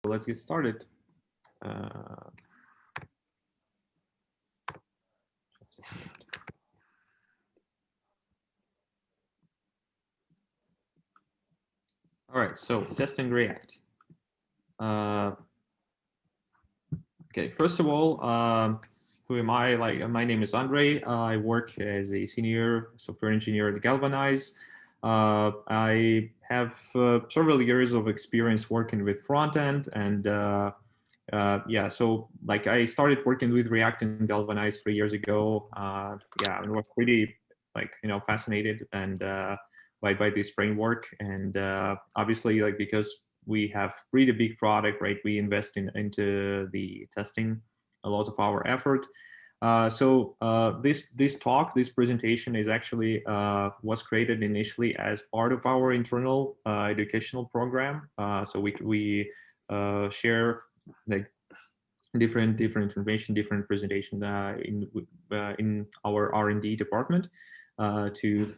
Let's get started. Uh, all right, so testing React. Okay, first of all, who am I? My name is Andrei. I work as a senior software engineer at Galvanize. I have several years of experience working with front end, and yeah, so like I started working with React and Galvanize 3 years ago. Yeah, and was pretty fascinated and by this framework, and obviously because we have pretty big product, right? We invest into the testing a lot of our effort. This presentation is actually was created initially as part of our internal educational program. So we share like different information, different presentation in our R&D department to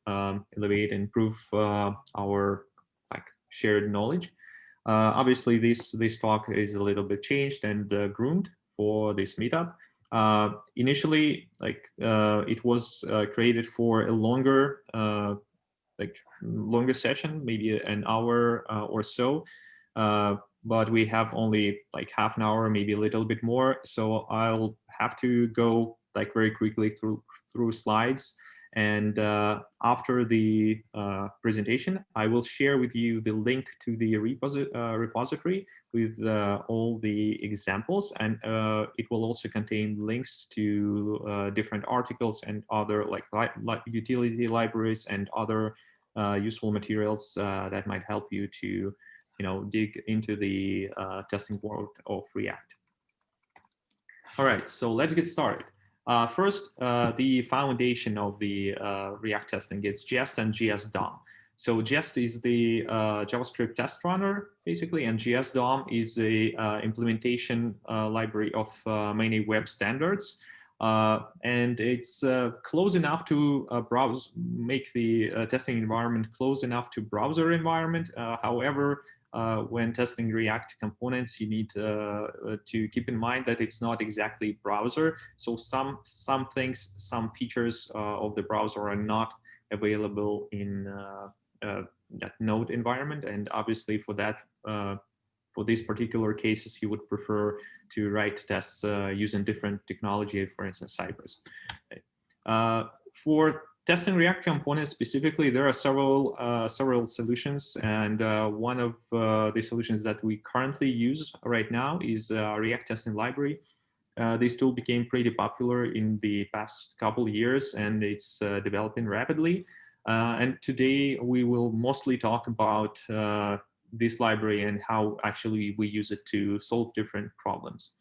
elevate and improve our shared knowledge. Obviously, this talk is a little bit changed and groomed for this meetup. Initially, it was created for a longer longer session, maybe an hour or so. But we have only like half an hour, maybe a little bit more. So I'll have to go like very quickly through slides. And after the presentation, I will share with you the link to the repository with all the examples, and it will also contain links to different articles and other like utility libraries and other useful materials that might help you to dig into the testing world of React. All right, so let's get started. First, the foundation of the React testing is Jest and JS DOM. So Jest is the JavaScript test runner, basically, and JS DOM is a implementation library of many web standards. And it's close enough to make the testing environment close enough to browser environment. However, when testing React components, you need to keep in mind that it's not exactly browser. So some things, some features of the browser are not available in that node environment. And obviously for that, for these particular cases, you would prefer to write tests using different technology, for instance, Cypress. For testing React components specifically, there are several solutions, and one of the solutions that we currently use right now is React Testing Library. This tool became pretty popular in the past couple of years, and it's developing rapidly. And today we will mostly talk about this library and how actually we use it to solve different problems.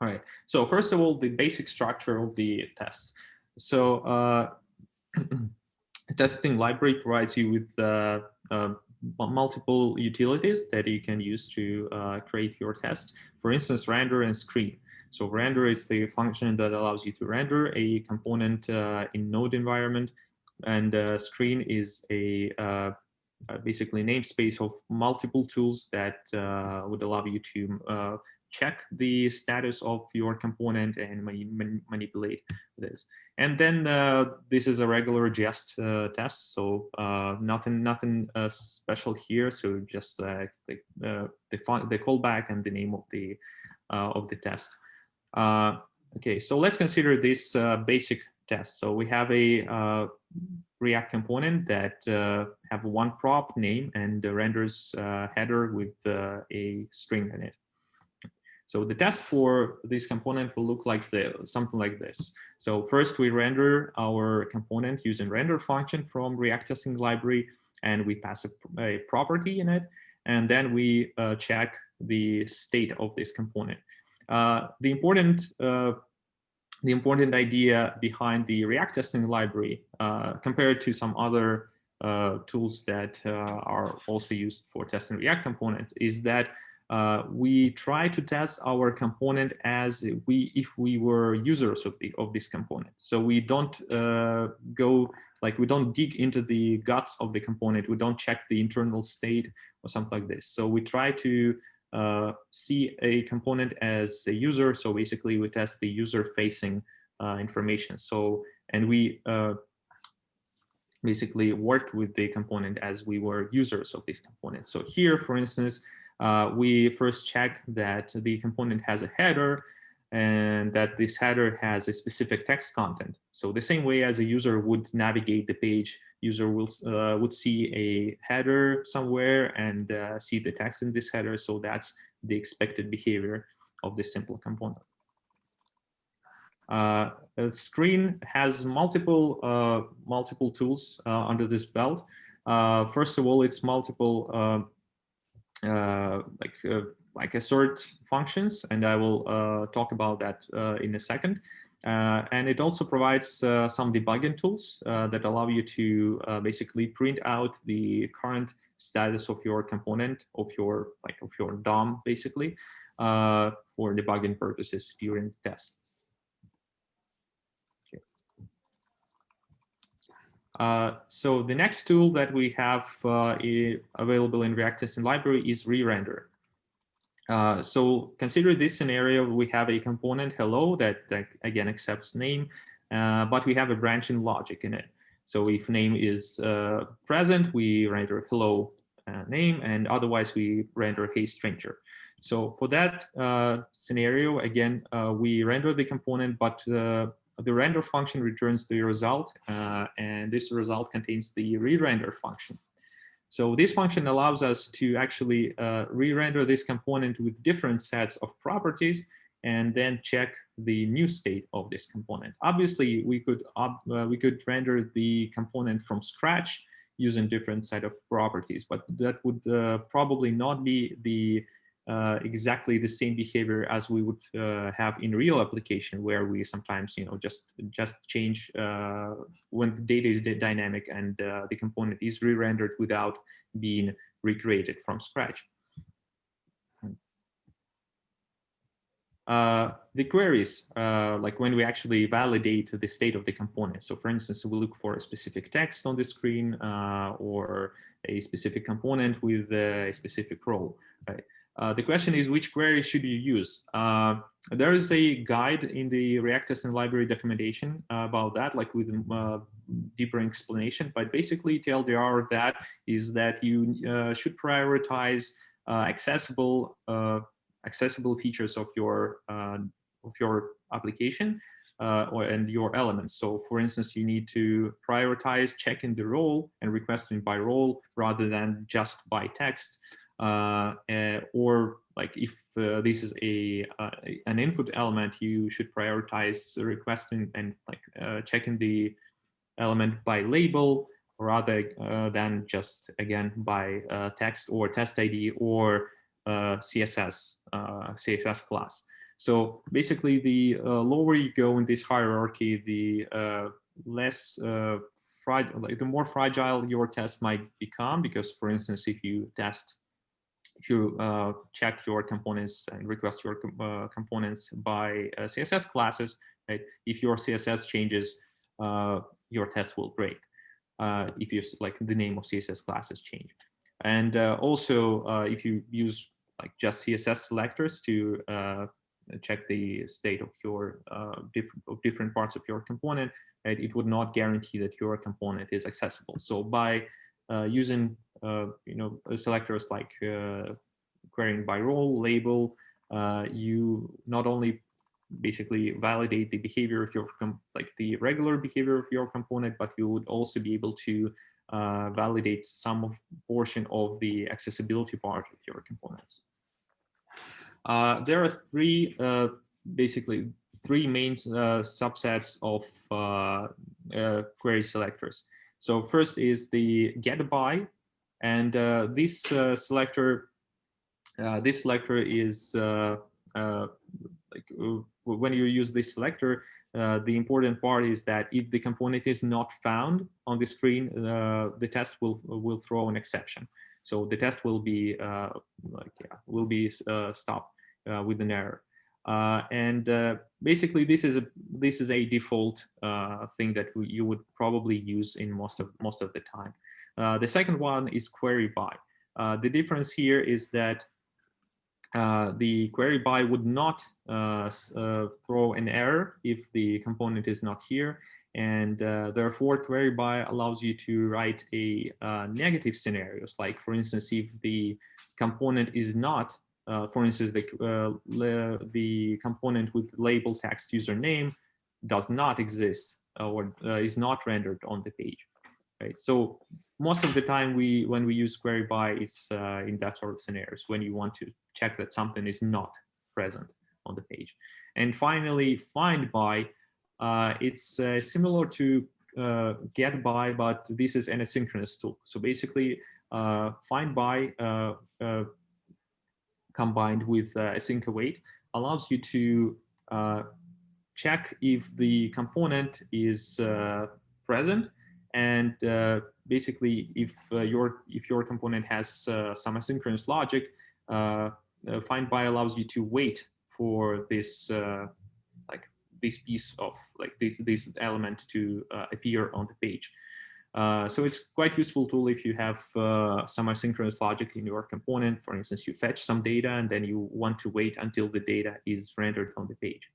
All right, so first of all, the basic structure of the test. So a testing library provides you with multiple utilities that you can use to create your test. For instance, render and screen. So render is the function that allows you to render a component in node environment, and screen is a basically namespace of multiple tools that would allow you to check the status of your component and manipulate this. And then this is a regular Jest test, so nothing special here. So just the callback and the name of the test. Okay, so let's consider this basic test. So we have a React component that have one prop name and renders header with a string in it. So the test for this component will look like something like this. So first we render our component using render function from React testing library, and we pass a property in it, and then we check the state of this component. The important idea behind the React testing library, compared to some other tools that are also used for testing React components, is that we try to test our component as if we were users of this component. So we don't we don't dig into the guts of the component. We don't check the internal state or something like this. So we try to see a component as a user. So basically we test the user facing information. So, and we basically work with the component as we were users of this component. So here, for instance, we first check that the component has a header and that this header has a specific text content. So the same way as a user would navigate the page, user would see a header somewhere and see the text in this header. So that's the expected behavior of this simple component. The screen has multiple tools under this belt. First of all, it's multiple like assert functions, and I will talk about that in a second. And it also provides some debugging tools that allow you to basically print out the current status of your component, of your DOM, basically, for debugging purposes during the test. So the next tool that we have available in React Testing Library is re-render. So consider this scenario: we have a component hello that again accepts name, but we have a branching logic in it. So if name is present, we render hello name, and otherwise we render hey stranger. So for that scenario, again, we render the component, but the render function returns the result, and this result contains the re-render function. So this function allows us to actually re-render this component with different sets of properties and then check the new state of this component. Obviously, we could render the component from scratch using different set of properties, but that would probably not be the exactly the same behavior as we would have in real application, where we sometimes just change when the data is dynamic and the component is re-rendered without being recreated from scratch. The queries, like when we actually validate the state of the component. So for instance, we look for a specific text on the screen or a specific component with a specific role, right? The question is, which query should you use? There is a guide in the React Testing Library documentation about that, like with deeper explanation. But basically, TLDR of that is that you should prioritize accessible features of your application and your elements. So, for instance, you need to prioritize checking the role and requesting by role rather than just by text. Or like if this is an input element, you should prioritize requesting and checking the element by label rather than just again by text or test ID or CSS class. So basically, the lower you go in this hierarchy, the less the more fragile your test might become, because, for instance, if you check your components and request your components by CSS classes, right? If your CSS changes, your test will break. If you the name of CSS classes change, and also if you use just CSS selectors to check the state of your different parts of your component, right? It would not guarantee that your component is accessible. So by using selectors like querying by role, label, you not only basically validate the behavior of your the regular behavior of your component, but you would also be able to validate some portion of the accessibility part of your components. There are basically three main subsets of query selectors. So first is the get by, and this selector is when you use this selector, the important part is that if the component is not found on the screen, the test will throw an exception. So the test will be stopped with an error. And basically, this is a default thing that you would probably use in most of the time. The second one is query by. The difference here is that the query by would not throw an error if the component is not here. And therefore, query by allows you to write a negative scenarios. Like, for instance, if the component is not, for instance, the component with label text username does not exist or is not rendered on the page. Right. So most of the time, when we use query by, it's in that sort of scenarios when you want to check that something is not present on the page. And finally, find by, it's similar to get by, but this is an asynchronous tool. So basically, find by combined with async await allows you to check if the component is present, and basically if your component has some asynchronous logic, find by allows you to wait for this like this piece of like this element to appear on the page. So it's quite useful tool if you have some asynchronous logic in your component. For instance, you fetch some data and then you want to wait until the data is rendered on the page.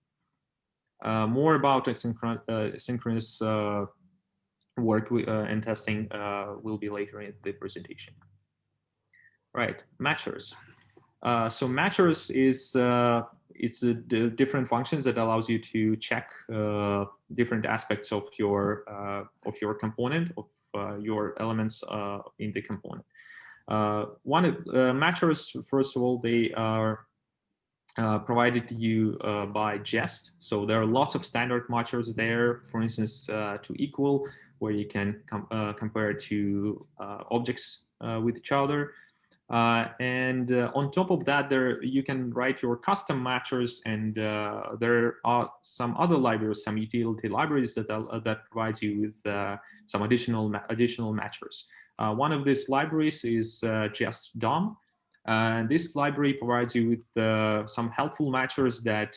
More about asynchronous work and testing will be later in the presentation. Right, matchers. So matchers is it's different functions that allows you to check different aspects of your component, of your elements in the component. Matchers, first of all, they are provided to you by Jest. So there are lots of standard matchers there, for instance, to equal, where you can compare two objects with each other. And on top of that, there you can write your custom matchers, and there are some other libraries, some utility libraries that provides you with some additional matchers. One of these libraries is Jest DOM. And this library provides you with some helpful matchers that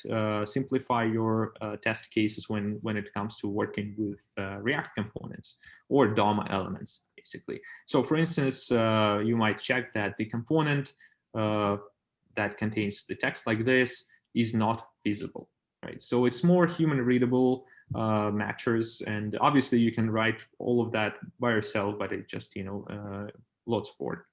simplify your test cases when it comes to working with React components or DOM elements, basically. So for instance, you might check that the component that contains the text like this is not visible, right? So it's more human readable matchers, and obviously you can write all of that by yourself, but it just, lots of work.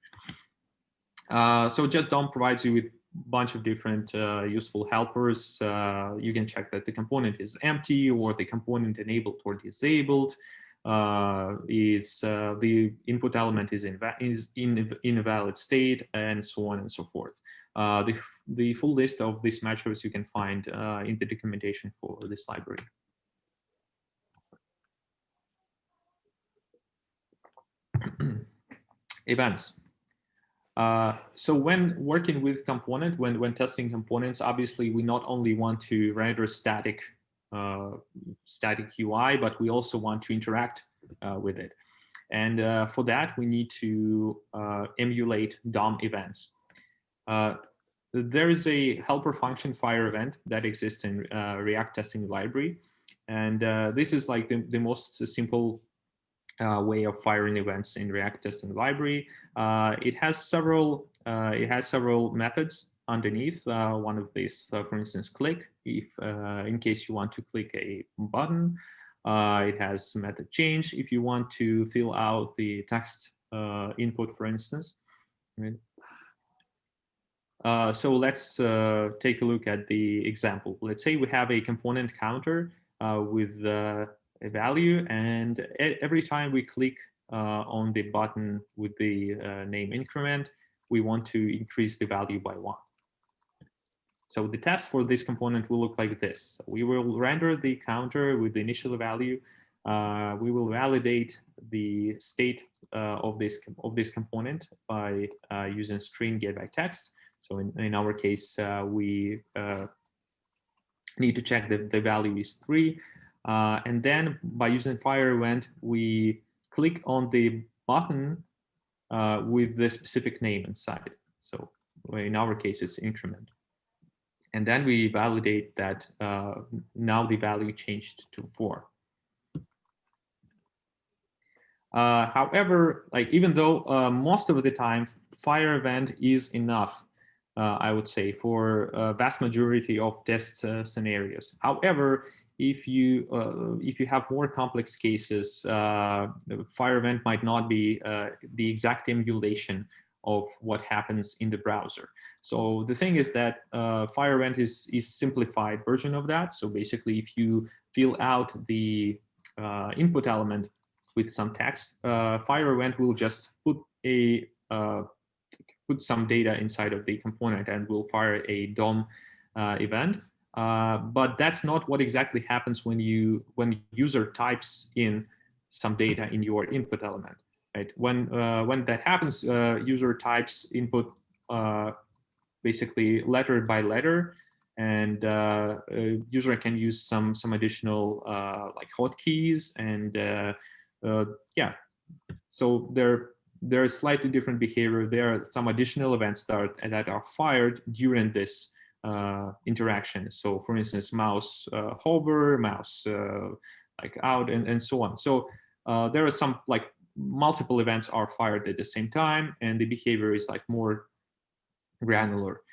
So Just DOM provides you with a bunch of different useful helpers. You can check that the component is empty, or the component enabled or disabled. The input element is in invalid state, and so on and so forth. The full list of these matchers you can find in the documentation for this library. Events. So when working with component, when testing components, obviously we not only want to render static UI, but we also want to interact with it. And for that, we need to emulate DOM events. There is a helper function fire event that exists in React testing library. And this is like the most simple way of firing events in React testing library. It has several methods underneath. One of these, for instance, click, if in case you want to click a button. It has method change if you want to fill out the text input, for instance. Right. So let's take a look at the example. Let's say we have a component counter with a value, and every time we click on the button with the name increment, we want to increase the value by 1. So the test for this component will look like this. We will render the counter with the initial value. We will validate the state of this component by using string getByText. So in our case, we need to check that the value is 3. And then by using fire event, we click on the button with the specific name inside. So in our case, it's increment. And then we validate that now the value changed to 4. However, like even though most of the time fire event is enough I would say, for a vast majority of test scenarios. However, if you have more complex cases, the fire event might not be the exact emulation of what happens in the browser. So the thing is that fire event is simplified version of that. So basically, if you fill out the input element with some text, fire event will just put some data inside of the component and will fire a DOM event. But that's not what exactly happens when user types in some data in your input element. Right? When that happens, user types input basically letter by letter, and user can use some additional like hotkeys, and yeah. So there's slightly different behavior. There are some additional events that are fired during this interaction. So for instance, mouse hover, mouse like out, and so on. So there are some like multiple events are fired at the same time, and the behavior is like more granular.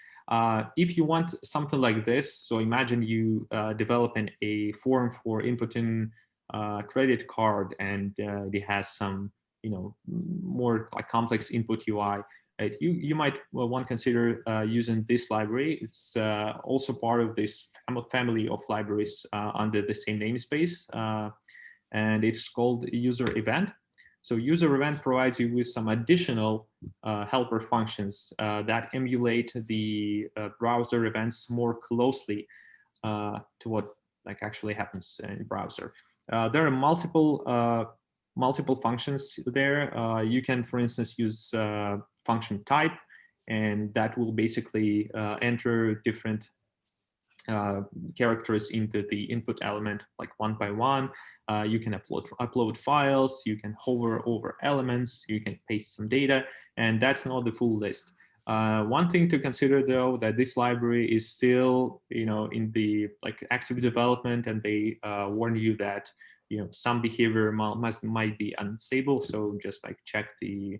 If you want something like this, so imagine you developing a form for inputting credit card, and it has some more like complex input UI. Right? You might want to consider using this library. It's also part of this family of libraries under the same namespace, and it's called user event. So user event provides you with some additional helper functions that emulate the browser events more closely to what like actually happens in browser. There are multiple functions there. You can, for instance, use function type, and that will basically enter different characters into the input element like one by one. You can upload files, you can hover over elements, you can paste some data, and that's not the full list. One thing to consider though, that this library is still in the like active development, and they warn you that some behavior might be unstable, so just like check the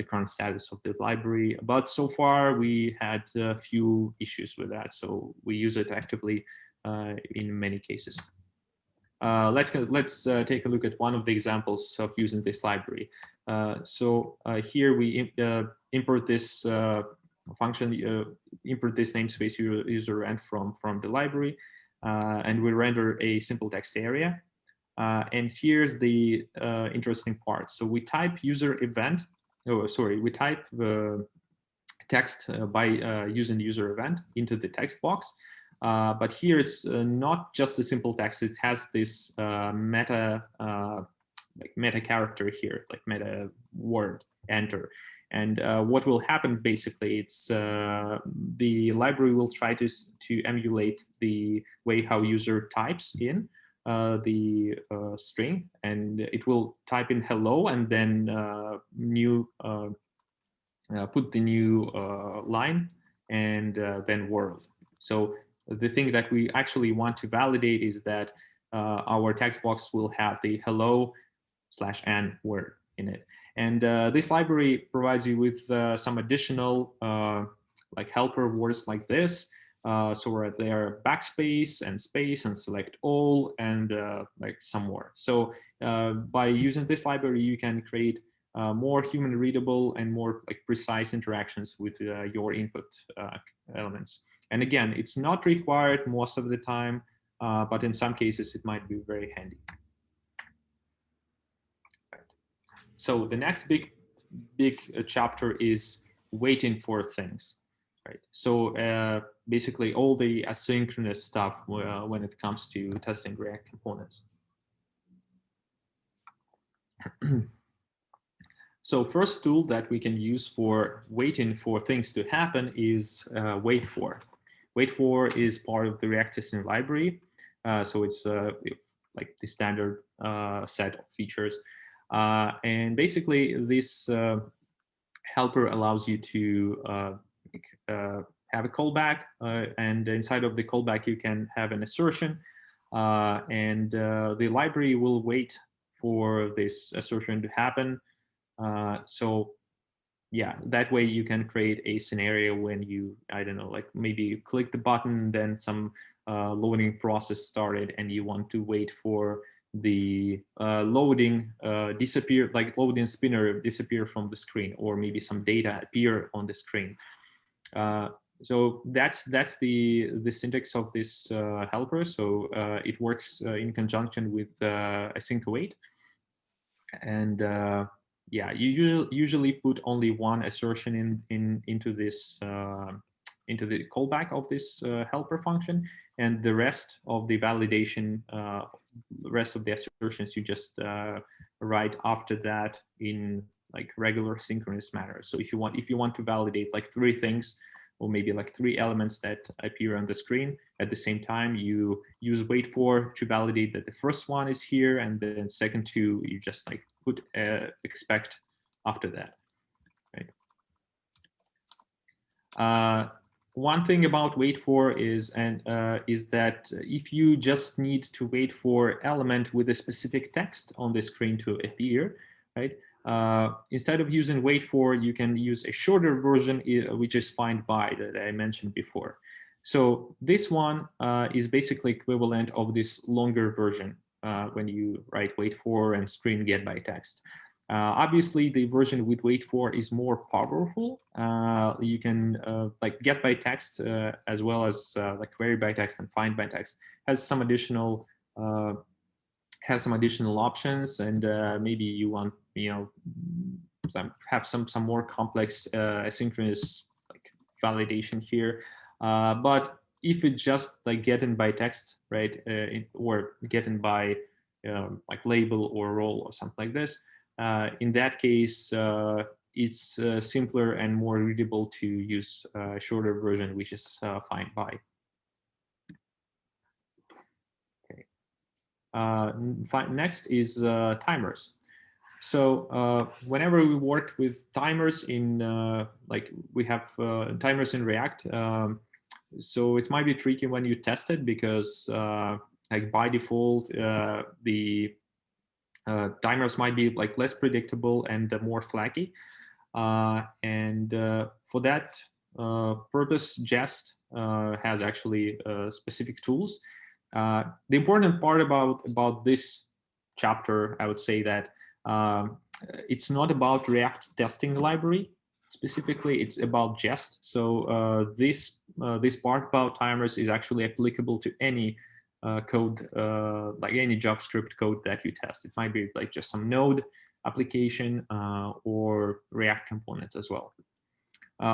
current status of the library. But so far we had a few issues with that, so we use it actively in many cases. Let's take a look at one of the examples of using this library. So here we import this function, import this namespace user event from the library, and we render a simple text area. And here's the interesting part. So we type user event. Oh, sorry. We type the text by using user event into the text box. But here it's not just a simple text. It has this meta character here, like meta word enter. And what will happen basically, it's the library will try to emulate the way how user types in the string, and it will type in hello and then put the new line, and then world. So the thing that we actually want to validate is that our text box will have the hello/n word in it. And this library provides you with some additional like helper words like this. So there are backspace and space and select all, and like some more. So by using this library, you can create more human readable and more like precise interactions with your input elements. And again, it's not required most of the time, but in some cases it might be very handy. So the next big chapter is waiting for things. Right. So basically all the asynchronous stuff when it comes to testing React components. So first tool that we can use for waiting for things to happen is wait for. Wait for is part of the React testing library. So it's like the standard set of features. And basically this helper allows you to have a callback, and inside of the callback you can have an assertion, and the library will wait for this assertion to happen. So yeah, that way you can create a scenario when you, I don't know, like maybe you click the button, then some loading process started, and you want to wait for the loading disappear, like loading spinner disappear from the screen, or maybe some data appear on the screen. So that's the syntax of this helper. So it works in conjunction with async await. And yeah, you usually put only one assertion into this into the callback of this helper function, and the rest of the validation, rest of the assertions you just write after that in like regular synchronous manner. So if you want to validate like 3 things, or maybe like 3 elements that appear on the screen at the same time, you use wait for to validate that the first one is here, and then second 2 you just like put expect after that, right? One thing about wait for is that if you just need to wait for element with a specific text on the screen to appear, right? Instead of using wait for, you can use a shorter version, which is find by, that I mentioned before. So this one is basically equivalent of this longer version when you write wait for and screen get by text. Obviously, the version with wait for is more powerful. You can like get by text as well as like query by text and find by text has some additional options, and maybe you want have some more complex asynchronous like validation here. But if it's just like getting by text, right, or getting by like label or role or something like this, in that case, it's simpler and more readable to use a shorter version, which is find by. Okay. Next is timers. So whenever we work with timers in, like we have timers in React, so it might be tricky when you test it, because like by default, the timers might be like less predictable and more flaky. And for that purpose, Jest has actually specific tools. The important part about this chapter, I would say that it's not about React testing library specifically, it's about Jest. So this part about timers is actually applicable to any code, like any JavaScript code that you test. It might be like just some Node application or React components as well.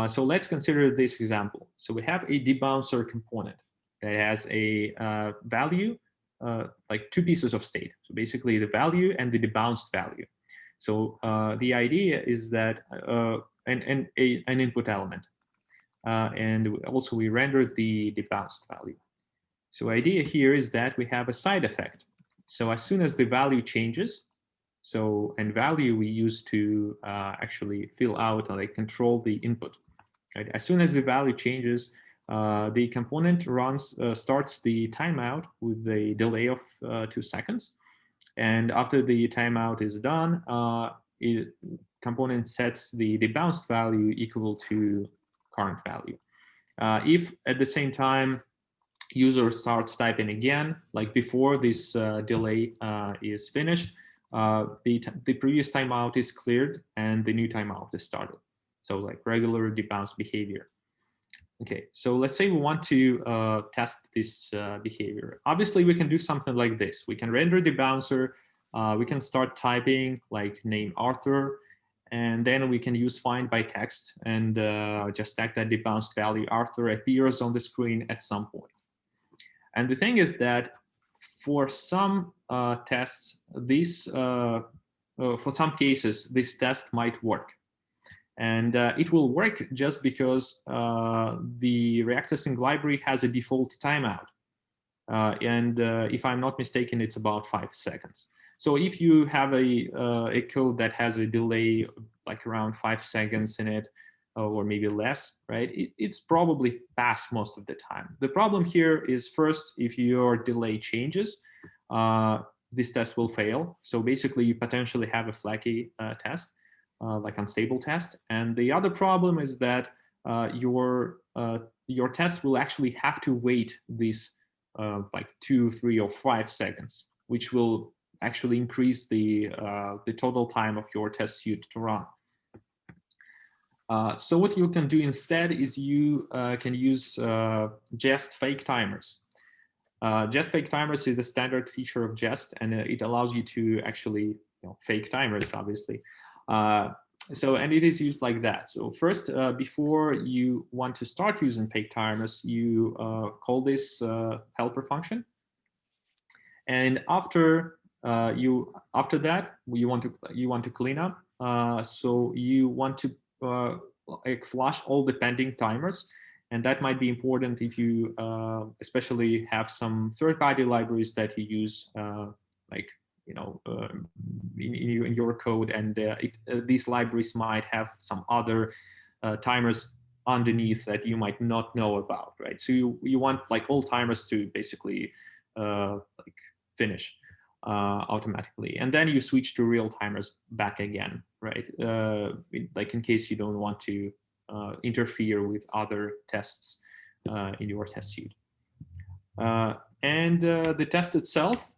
So let's consider this example. So we have a debouncer component that has a value, like 2 pieces of state. So basically the value and the debounced value. So the idea is that, and an input element. And also we rendered the debounced value. So idea here is that we have a side effect. So as soon as the value changes, and value we use to actually fill out or like control the input, right? As soon as the value changes, the component starts the timeout with a delay of 2 seconds. And after the timeout is done, component sets the debounced value equal to current value. If at the same time user starts typing again, like before this delay is finished, the previous timeout is cleared and the new timeout is started. So like regular debounce behavior. Okay, so let's say we want to test this behavior. Obviously, we can do something like this. We can render the bouncer. We can start typing like name Arthur, and then we can use find by text and just tag that debounced value Arthur appears on the screen at some point. And the thing is that for some tests, for some cases, this test might work. And it will work just because the React testing library has a default timeout. And if I'm not mistaken, it's about 5 seconds. So if you have a code that has a delay like around 5 seconds in it, or maybe less, right? It's probably passed most of the time. The problem here is, first, if your delay changes, this test will fail. So basically, you potentially have a flaky test. like unstable test. And the other problem is that your test will actually have to wait these like 2, 3, or 5 seconds, which will actually increase the total time of your test suite to run. So what you can do instead is you can use Jest fake timers. Jest fake timers is the standard feature of Jest, and it allows you to actually fake timers, obviously. And it is used like that. So first, before you want to start using fake timers, you call this helper function, and after that, you want to clean up. So you want to like flush all the pending timers. And that might be important if you especially have some third-party libraries that you use, like in your code, and these libraries might have some other timers underneath that you might not know about, right? So you want like all timers to basically like finish automatically, and then you switch to real timers back again, right? Like in case you don't want to interfere with other tests in your test suite. And the test itself,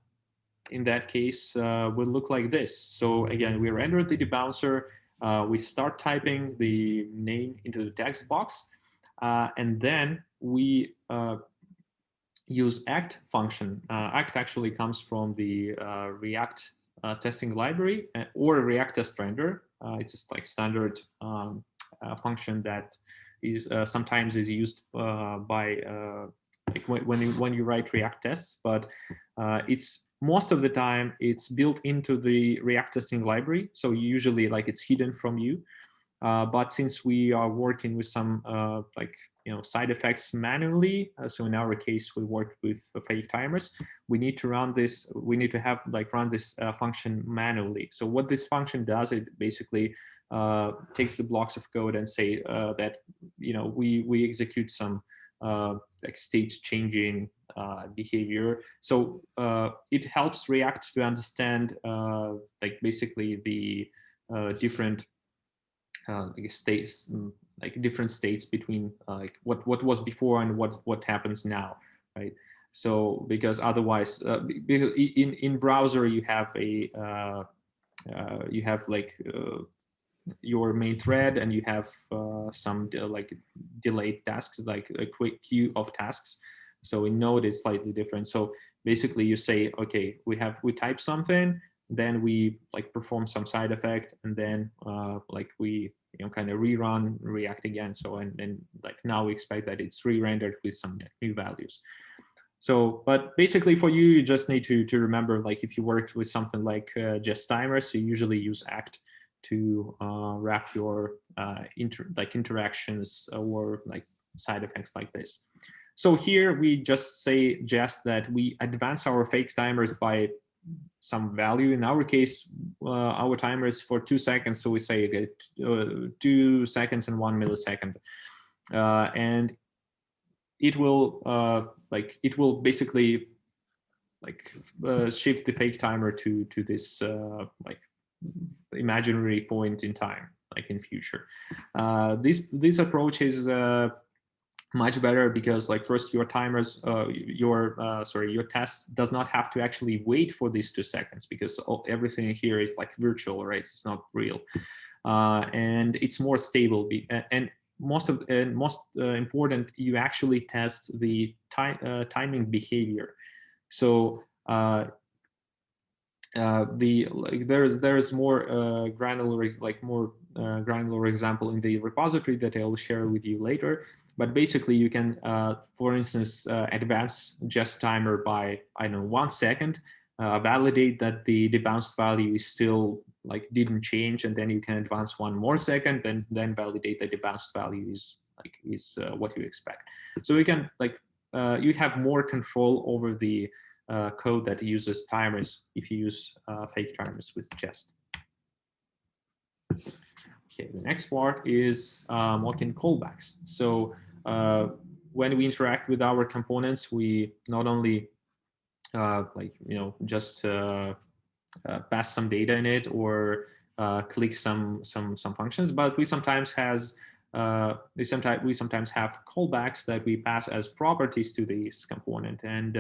in that case, will look like this. So again, we render the debouncer, we start typing the name into the text box, and then we use act function. Act actually comes from the React testing library or React test render. It's just like standard function that is sometimes is used by like when you write React tests, but it's most of the time it's built into the React testing library. So usually like it's hidden from you. But since we are working with some like side effects manually, so in our case we work with fake timers, we need to run this. We need to have run this function manually. So what this function does, it basically takes the blocks of code and say that we execute some like state changing behavior. So it helps React to understand like basically the different like states, like different states between like what was before and what happens now, right? So because otherwise, because in browser you have a like your main thread, and you have some like delayed tasks, like a quick queue of tasks. So in Node it's slightly different. So basically you say, okay, we type something, then we like perform some side effect, and then like we kind of rerun React again. So and like now we expect that it's re-rendered with some new values. So, but basically for you, you just need to remember, like if you worked with something like Jest timers, you usually use act to wrap your interactions or like side effects like this. So here we just say just that we advance our fake timers by some value. In our case, our timer is for 2 seconds, so we say 2 seconds and 1 millisecond, and it will basically shift the fake timer to this like imaginary point in time, like in future. This approach is much better because like first your timers, your test does not have to actually wait for these 2 seconds, because everything here is like virtual, right? It's not real, and it's more stable. And most important, you actually test the timing behavior. So there is more granular granular example in the repository that I will share with you later. But basically, you can, for instance, advance Jest timer by 1 second, validate that the debounced value is still like didn't change, and then you can advance 1 more second, then validate that the debounced value is what you expect. So you can you have more control over the code that uses timers if you use fake timers with Jest. Okay, the next part is mocking callbacks. So when we interact with our components, we not only just pass some data in it, or click some functions, but we sometimes we sometimes have callbacks that we pass as properties to this component, and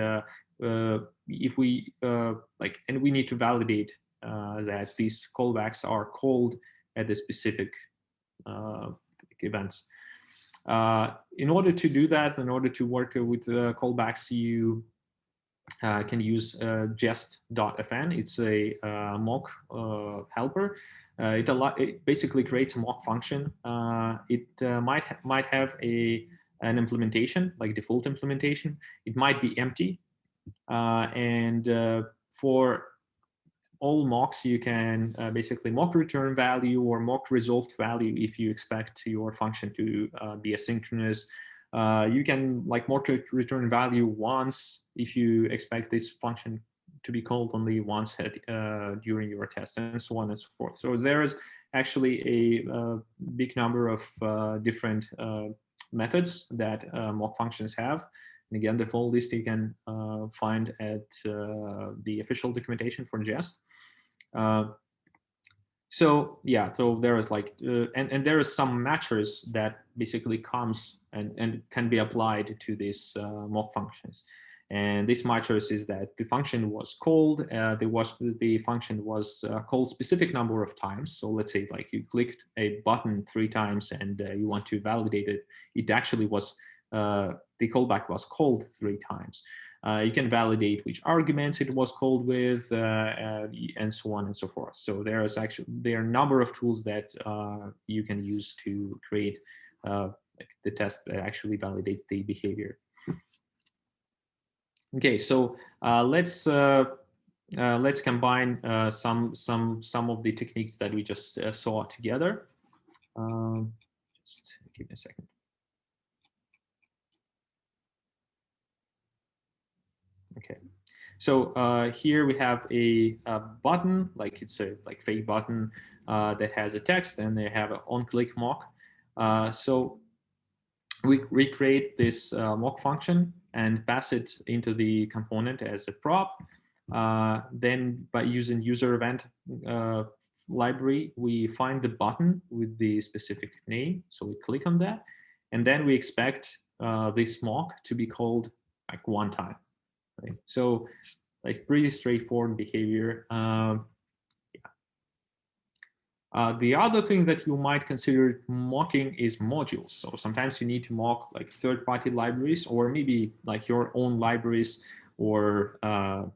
if we and we need to validate that these callbacks are called at the specific events. In order to do that, in order to work with callbacks, you can use jest.fn. It's a mock helper. It basically creates a mock function. It might have an implementation, like default implementation. It might be empty, and for all mocks, you can basically mock return value or mock resolved value if you expect your function to be asynchronous. You can like mock return value once if you expect this function to be called only once during your test, and so on and so forth. So there is actually a big number of different methods that mock functions have. And again, the full list you can find at the official documentation for Jest. So yeah, so there is like, and there is some matchers that basically comes and can be applied to these mock functions. And this matchers is that the function was called, the function was called specific number of times. So let's say like you clicked a button 3 times and you want to validate it. It actually was, the callback was called 3 times. You can validate which arguments it was called with, and so on and so forth. So there are a number of tools that you can use to create the test that actually validates the behavior. Okay, so let's combine some of the techniques that we just saw together. Just give me a second. Okay, so here we have a button, like it's a fake button that has a text, and they have an on-click mock. So we recreate this mock function and pass it into the component as a prop. Then by using user event library, we find the button with the specific name. So we click on that, and then we expect this mock to be called like 1 time. Right? So like pretty straightforward behavior. The other thing that you might consider mocking is modules. So sometimes you need to mock like third-party libraries, or maybe like your own libraries, or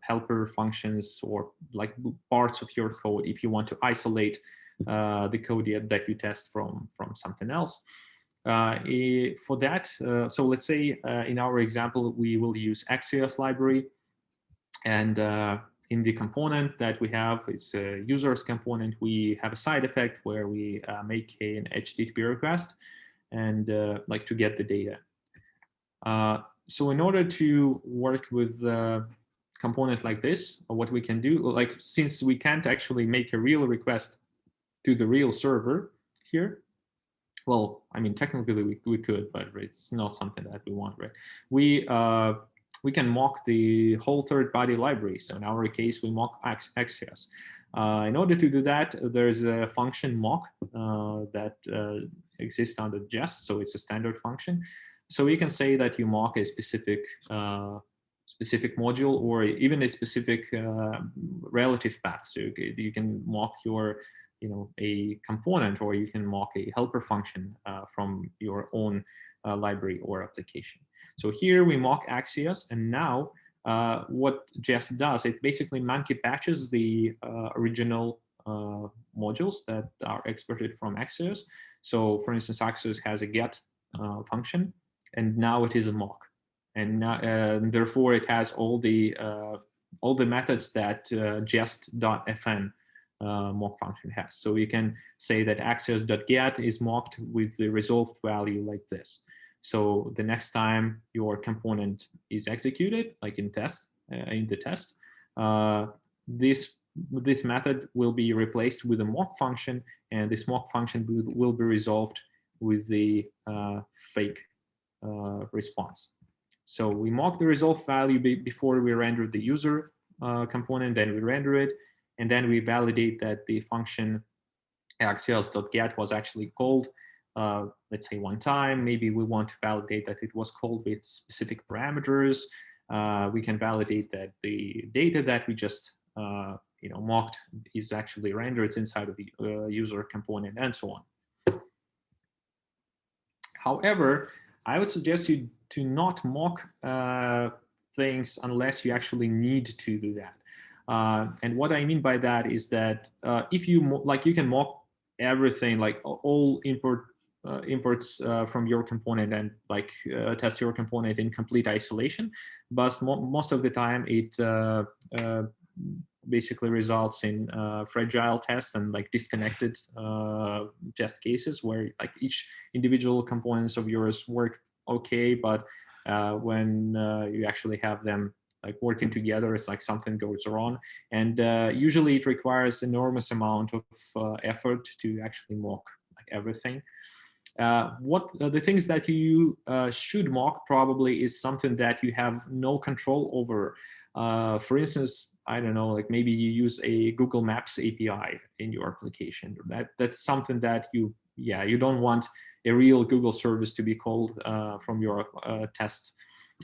helper functions, or like parts of your code if you want to isolate the code that you test from something else. For that, so let's say in our example, we will use Axios library, and in the component that we have, it's a users component, we have a side effect where we make an HTTP request and like to get the data. So in order to work with a component like this, what we can do, like since we can't actually make a real request to the real server here, well, I mean, technically we could, but it's not something that we want, right? We can mock the whole third-party library. So in our case, we mock Axios. In order to do that, there's a function mock that exists under Jest, so it's a standard function. So you can say that you mock a specific module, or even a specific relative path. So you can mock your, a component, or you can mock a helper function from your own library or application. So here we mock Axios, and now what Jest does, it basically monkey patches the original modules that are exported from Axios. So for instance, Axios has a get function, and now it is a mock, and therefore it has all the methods that jest.fn mock function has. So you can say that Axios.get is mocked with the resolved value like this. So the next time your component is executed, like in the test, this method will be replaced with a mock function, and this mock function will be resolved with the fake response. So we mock the resolved value before we render the user component, then we render it, and then we validate that the function axios.get was actually called, let's say one time. Maybe we want to validate that it was called with specific parameters. We can validate that the data that we just mocked is actually rendered inside of the user component, and so on. However, I would suggest you to not mock things unless you actually need to do that. And what I mean by that is that if you you can mock everything, like all imports from your component, and test your component in complete isolation, but most of the time it basically results in fragile tests and disconnected test cases where each individual components of yours work okay, but when you actually have them working together, it's like something goes wrong. And usually it requires enormous amount of effort to actually mock everything. The things that you should mock probably is something that you have no control over. For instance, I don't know, maybe you use a Google Maps API in your application. That's something that you don't want a real Google service to be called from your test.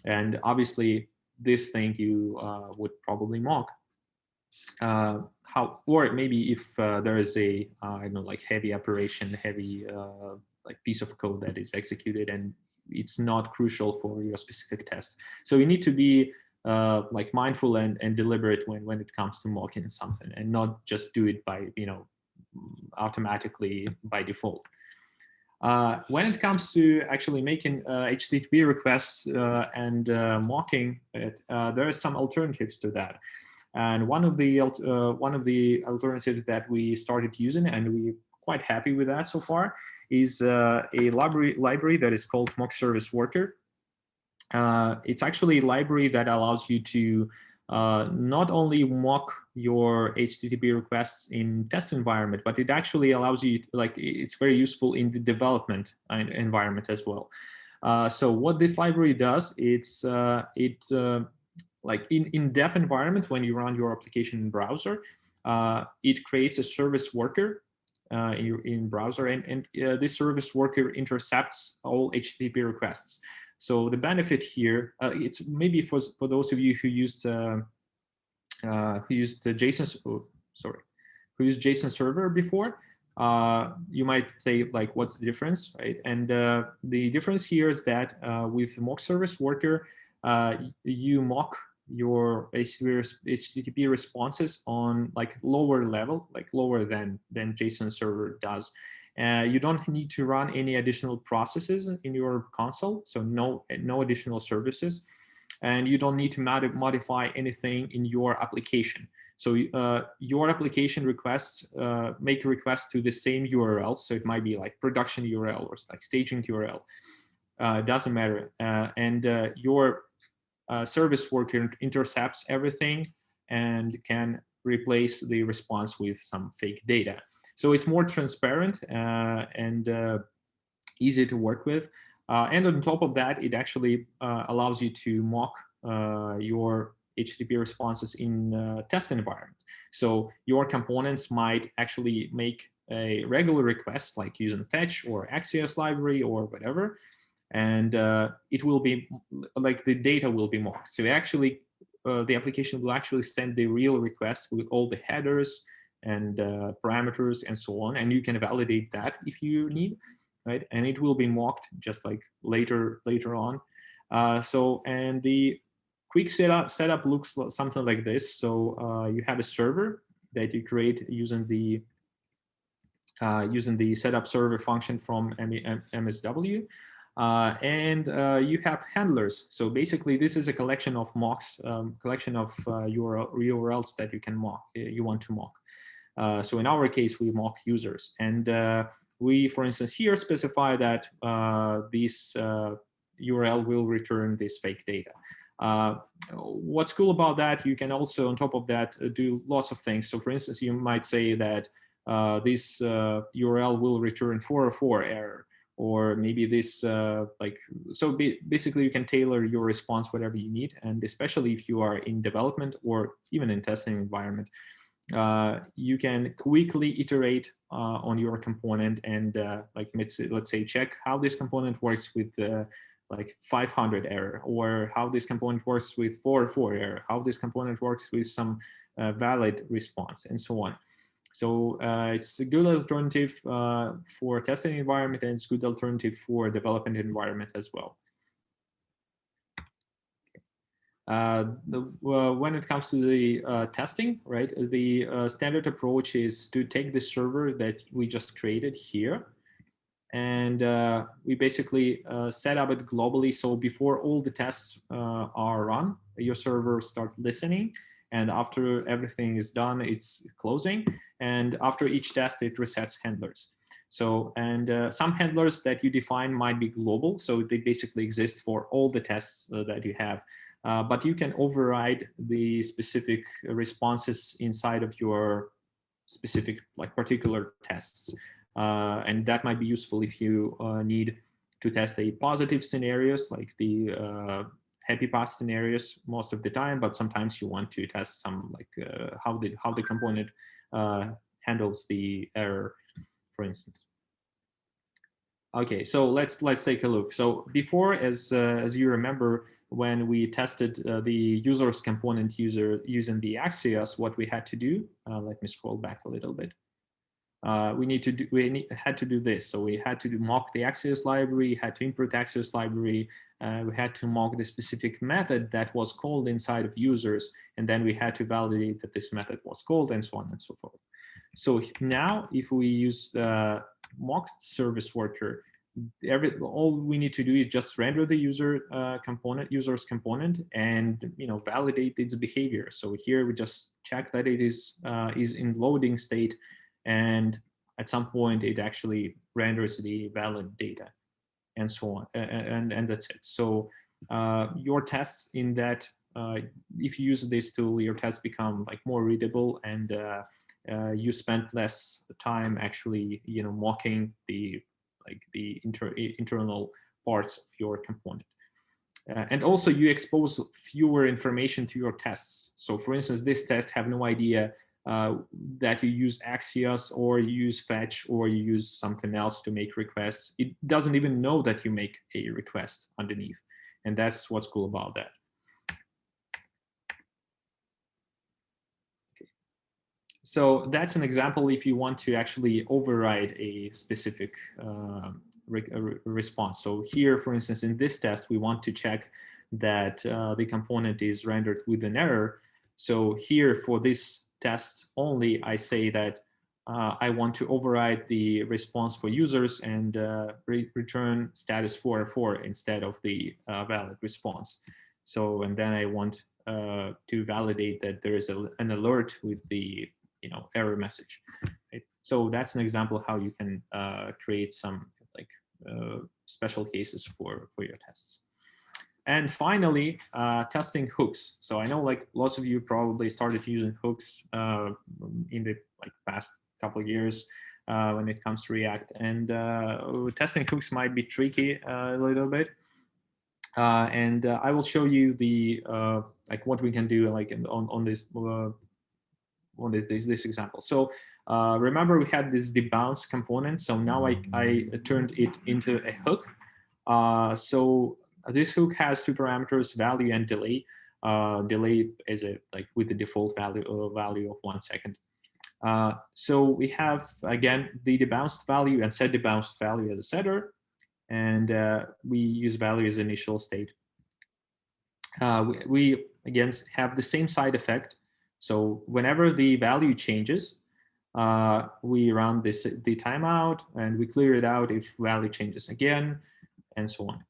And obviously, this thing you would probably mock. Or maybe if there is a I don't know, heavy operation, heavy piece of code that is executed and it's not crucial for your specific test. So you need to be mindful and deliberate when it comes to mocking something, and not just do it by automatically by default. When it comes to actually making HTTP requests and mocking it, there are some alternatives to that. And one of the alternatives that we started using, and we're quite happy with that so far, is a library that is called Mock Service Worker. It's actually a library that allows you to not only mock your HTTP requests in test environment, but it actually allows you, it's very useful in the development environment as well. So what this library does, in dev environment, when you run your application in browser, it creates a service worker in browser, and this service worker intercepts all HTTP requests. So the benefit here, it's maybe for those of you who used JSON, who used JSON server before, you might say what's the difference, right? And the difference here is that with mock service worker, you mock your HTTP responses on lower level, lower than JSON server does. You don't need to run any additional processes in your console, so no additional services, and you don't need to modify anything in your application. So your application requests make requests to the same URL, so it might be production URL or staging URL. Doesn't matter, and your service worker intercepts everything and can replace the response with some fake data. So it's more transparent and easy to work with. And on top of that, it actually allows you to mock your HTTP responses in test environment. So your components might actually make a regular request, like using fetch or Axios library or whatever, and it will be the data will be mocked. So actually, the application will actually send the real request with all the headers and parameters and so on, and you can validate that if you need, right? And it will be mocked just later on. And the quick setup looks something like this. So you have a server that you create using the setup server function from MSW. And you have handlers. So basically, this is a collection of mocks, collection of URLs that you can mock, you want to mock. So in our case, we mock users, and we, for instance, here specify that this URL will return this fake data. What's cool about that, you can also, on top of that, do lots of things. So for instance, you might say that this URL will return 404 error, or maybe this basically you can tailor your response whatever you need, and especially if you are in development or even in testing environment, you can quickly iterate on your component and like let's say check how this component works with like 500 error, or how this component works with 404 error, how this component works with some valid response, and so on. So it's a good alternative for testing environment, and it's a good alternative for development environment as well. When it comes to the testing, right, the standard approach is to take the server that we just created here, and we basically set up it globally. So before all the tests are run, your server starts listening, and after everything is done, it's closing. And after each test, it resets handlers. So, and some handlers that you define might be global, so they basically exist for all the tests that you have. But you can override the specific responses inside of your specific, like, particular tests. And that might be useful if you need to test a positive scenarios, like the happy path scenarios most of the time, but sometimes you want to test some, like how the component handles the error, for instance. Okay, so let's take a look. So before, as you remember, when we tested the user's component using the Axios, what we had to do, let me scroll back a little bit. We had to do this. So we had to mock the Axios library, had to import Axios library, we had to mock the specific method that was called inside of users, and then we had to validate that this method was called, and so on and so forth. So now, if we use the mocked service worker, all we need to do is just render the user's component, and validate its behavior. So here we just check that it is in loading state, and at some point it actually renders the valid data, and so on, and that's it. So your tests in that, if you use this tool, your tests become like more readable, and you spend less time actually mocking the internal parts of your component. And also you expose fewer information to your tests. So for instance, this test have no idea that you use Axios, or you use fetch, or you use something else to make requests. It doesn't even know that you make a request underneath. And that's what's cool about that. Okay. So that's an example if you want to actually override a specific response. So here, for instance, in this test, we want to check that the component is rendered with an error. So here, for this test only, I say that I want to override the response for users and return status 404 instead of the valid response. So, and then I want to validate that there is an alert with the error message. Right? So that's an example how you can create some special cases for your tests. And finally, testing hooks. So I know lots of you probably started using hooks in the past couple of years when it comes to React, and testing hooks might be tricky a little bit. And I will show you the what we can do on this example. So remember, we had this debounce component. So now I turned it into a hook. So this hook has two parameters, value and delay. Delay is with the default value of 1 second. So we have, again, the debounced value and set debounced value as a setter, and we use value as initial state. We again have the same side effect. So whenever the value changes, we run the timeout, and we clear it out if value changes again, and so on.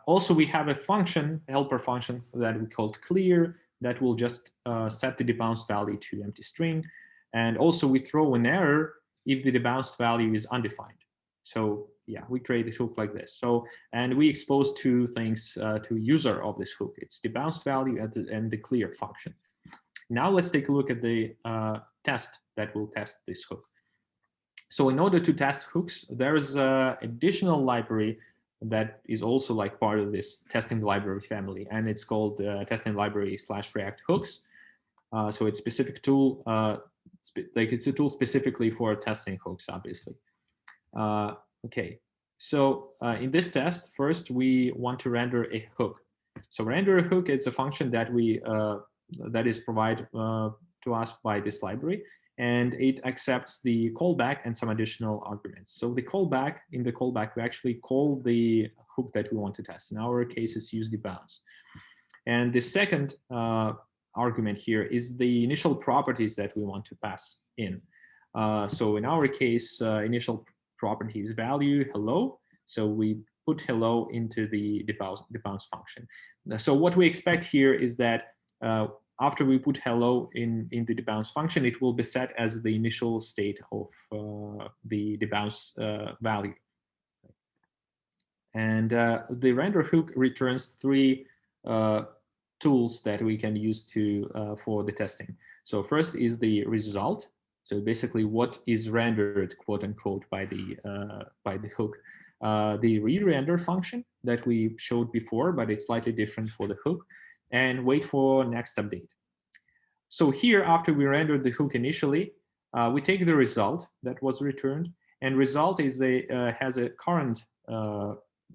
Also, we have a function, a helper function that we called clear, that will just set the debounced value to empty string. And also we throw an error if the debounced value is undefined. So yeah, we create a hook like this. So, and we expose two things to user of this hook. It's debounced value and the clear function. Now let's take a look at the test that will test this hook. So in order to test hooks, there's an additional library that is also part of this testing library family, and it's called testing library /React hooks. So it's specific tool, like it's a tool specifically for testing hooks, obviously. Okay, so in this test, first we want to render a hook. So render a hook is a function that that is provided to us by this library, and it accepts the callback and some additional arguments. So the callback, in the callback, we actually call the hook that we want to test. In our case, it's useDebounce. And the second argument here is the initial properties that we want to pass in. So in our case, initial properties value hello. So we put hello into the debounce function. So what we expect here is that after we put hello in the debounce function, it will be set as the initial state of the debounce value. And the render hook returns three tools that we can use to for the testing. So first is the result. So basically, what is rendered, quote unquote, by the hook. The re-render function that we showed before, but it's slightly different for the hook, and wait for next update. So here, after we rendered the hook initially, we take the result that was returned, and result is has a current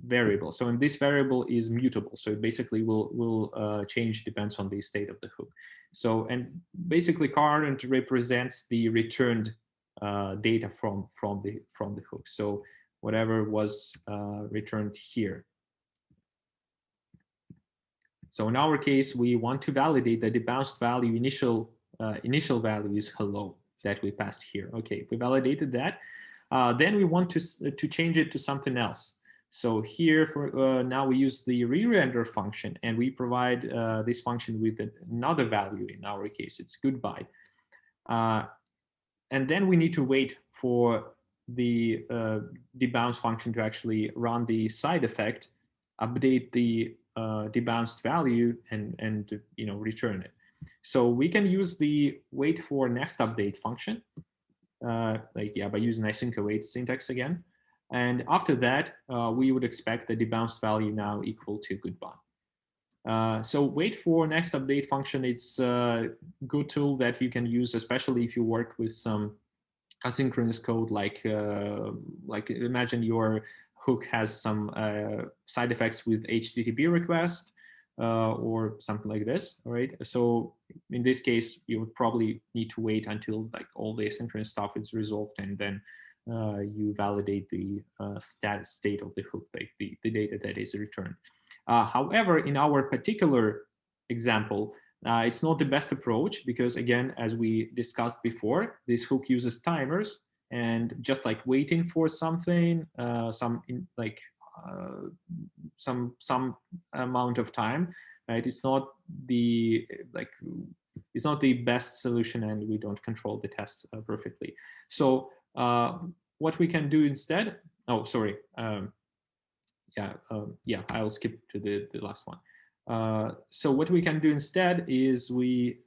variable. So in this variable is mutable. So it basically will change depends on the state of the hook. So, and basically current represents the returned data from the hook. So whatever was returned here. So in our case, we want to validate that the bounced value initial value is hello that we passed here. Okay, we validated that. Then we want to change it to something else. So here, for now, we use the re-render function, and we provide this function with another value. In our case, it's goodbye. And then we need to wait for the debounce function to actually run the side effect, update the debounced value, and return it. So we can use the wait for next update function, by using async await syntax again. And after that, we would expect the debounced value now equal to goodbye. So wait for next update function, it's a good tool that you can use, especially if you work with some asynchronous code, like imagine your hook has some side effects with HTTP request or something like this, all right? So in this case, you would probably need to wait until like all the asynchronous stuff is resolved, and then you validate the status state of the hook, like the data that is returned. However, in our particular example, it's not the best approach because, again, as we discussed before, this hook uses timers, and just like waiting for something, some amount of time, right? It's not the best solution, and we don't control the test perfectly. So what we can do instead? Oh, sorry. I'll skip to the last one. So what we can do instead is we,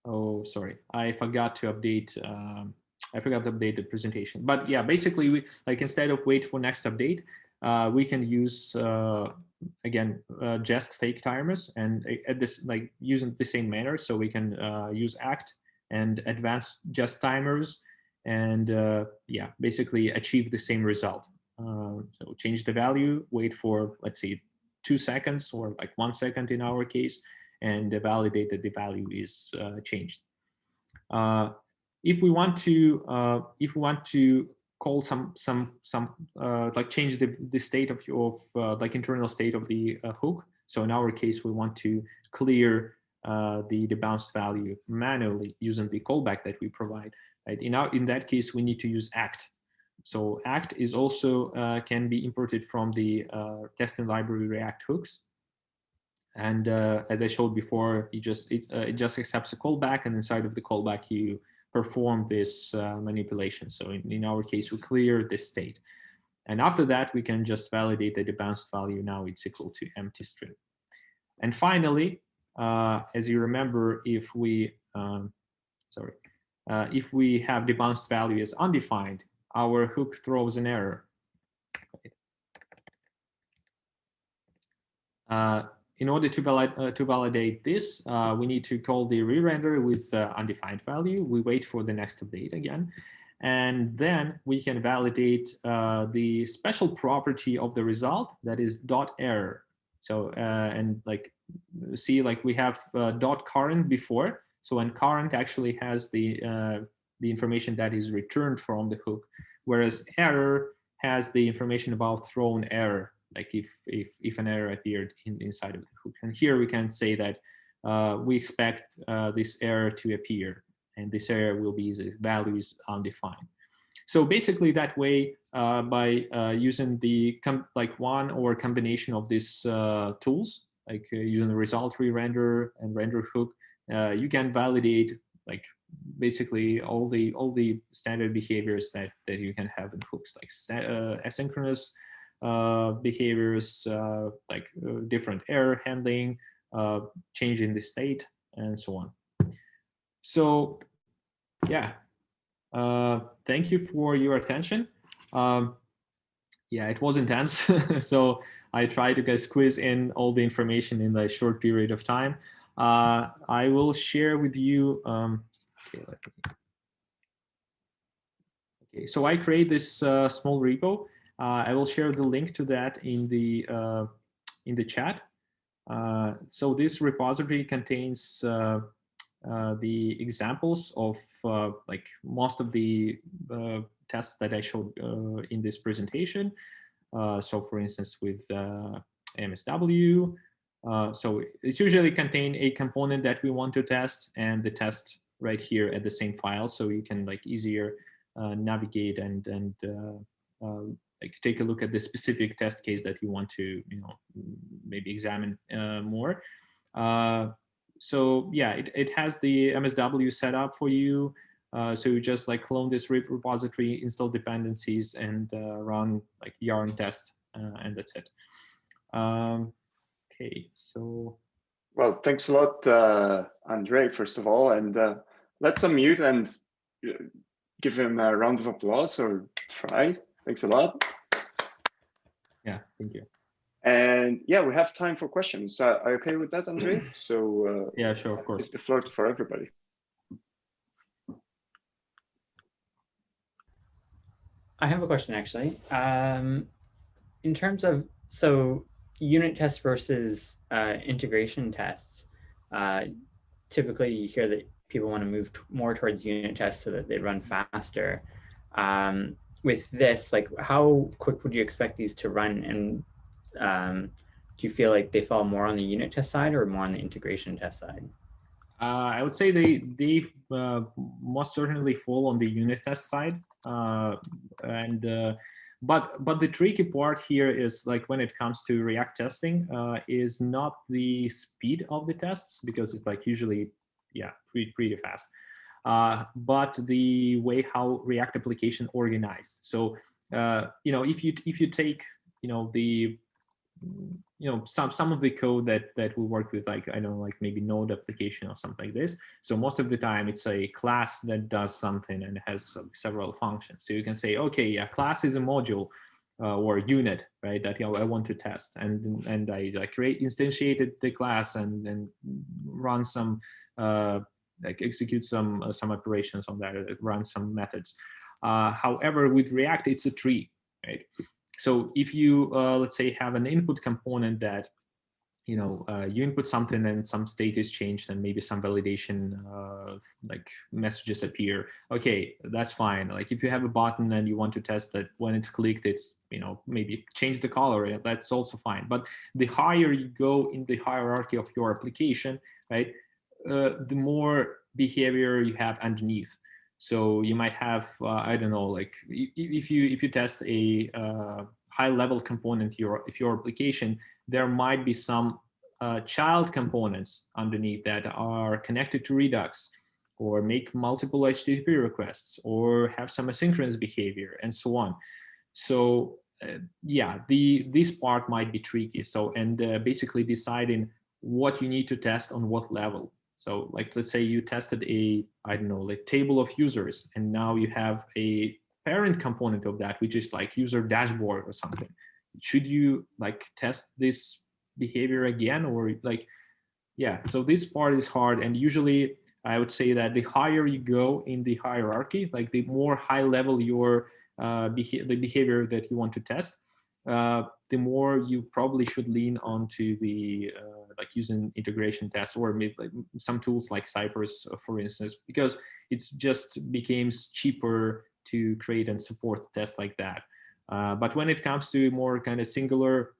oh, sorry, I forgot to update the presentation. But yeah, basically, we instead of wait for next update, we can use again just fake timers, and at this using the same manner. So we can use act and advanced just timers, and basically achieve the same result. So change the value, wait for, let's say, 2 seconds or 1 second in our case, and validate that the value is changed. If we want to call some change the state of internal state of the hook. So in our case, we want to clear the debounced value manually using the callback that we provide. Right? In that case, we need to use act. So act is also can be imported from the testing library React hooks. And as I showed before, it just accepts a callback, and inside of the callback, you perform this manipulation. So in our case, we clear this state. And after that, we can just validate that the debounced value now it's equal to empty string. And finally, as you remember, if we if we have debounced value as undefined, our hook throws an error. in order to validate this, we need to call the re-render with undefined value. We wait for the next update again. And then we can validate the special property of the result, that is .error. So, and like, see, like we have .current before. So when current actually has the information that is returned from the hook, whereas error has the information about thrown error, like if an error appeared inside of the hook. And here we can say that we expect this error to appear, and this error will be the value is undefined. So basically that way, by using the like one or combination of these tools, like using the result re-render and render hook, you can validate like basically all the standard behaviors that you can have in hooks, like asynchronous behaviors, like different error handling, changing the state, and so on. So yeah, thank you for your attention. Yeah, it was intense. So I tried to squeeze in all the information in a short period of time. I will share with you. Okay, so I create this small repo. I will share the link to that in the chat. So this repository contains the examples of like most of the tests that I showed in this presentation. So for instance, with MSW, so it usually contains a component that we want to test and the test right here at the same file, so you can like easier navigate and like take a look at the specific test case that you want to maybe examine more. So yeah, it has the MSW set up for you. So you just like clone this repository, install dependencies, and run like yarn test, and that's it. Okay, so. Well, thanks a lot, Andrei, first of all, and let's unmute and give him a round of applause, or try. Thanks a lot. Yeah, thank you. And yeah, we have time for questions. Are you okay with that, Andrei? So yeah, sure, of course. It's the floor for everybody. I have a question, actually. In terms of, so unit tests versus integration tests, typically you hear that people want to move more towards unit tests so that they run faster. With this, like, how quick would you expect these to run? And do you feel like they fall more on the unit test side or more on the integration test side? I would say they most certainly fall on the unit test side. But the tricky part here is, like, when it comes to React testing, is not the speed of the tests, because it's like usually, yeah, pretty fast. But the way how React application organized. So if you take some of the code that we work with, like, I don't know, like maybe Node application or something like this. So most of the time it's a class that does something and has several functions. So you can say, okay, yeah, class is a module or unit, right, that I want to test, and I instantiated the class and then run some like execute some operations on that, run some methods. However, with React, it's a tree, right? So if you, let's say, have an input component that, you input something and some state is changed and maybe some validation like messages appear, okay, that's fine. Like if you have a button and you want to test that when it's clicked, it's, maybe change the color, that's also fine. But the higher you go in the hierarchy of your application, right, the more behavior you have underneath. So you might have, I don't know, like if you test a high-level component if your application, there might be some child components underneath that are connected to Redux, or make multiple HTTP requests, or have some asynchronous behavior, and so on. So yeah, this part might be tricky. So basically deciding what you need to test on what level. So like, let's say you tested I don't know, like table of users, and now you have a parent component of that, which is like user dashboard or something. Should you like test this behavior again, or like, yeah. So this part is hard, and usually I would say that the higher you go in the hierarchy, like the more high level your the behavior that you want to test, the more you probably should lean onto the like using integration tests, or maybe like some tools like Cypress, for instance, because it's just becomes cheaper to create and support tests like that. But when it comes to more kind of singular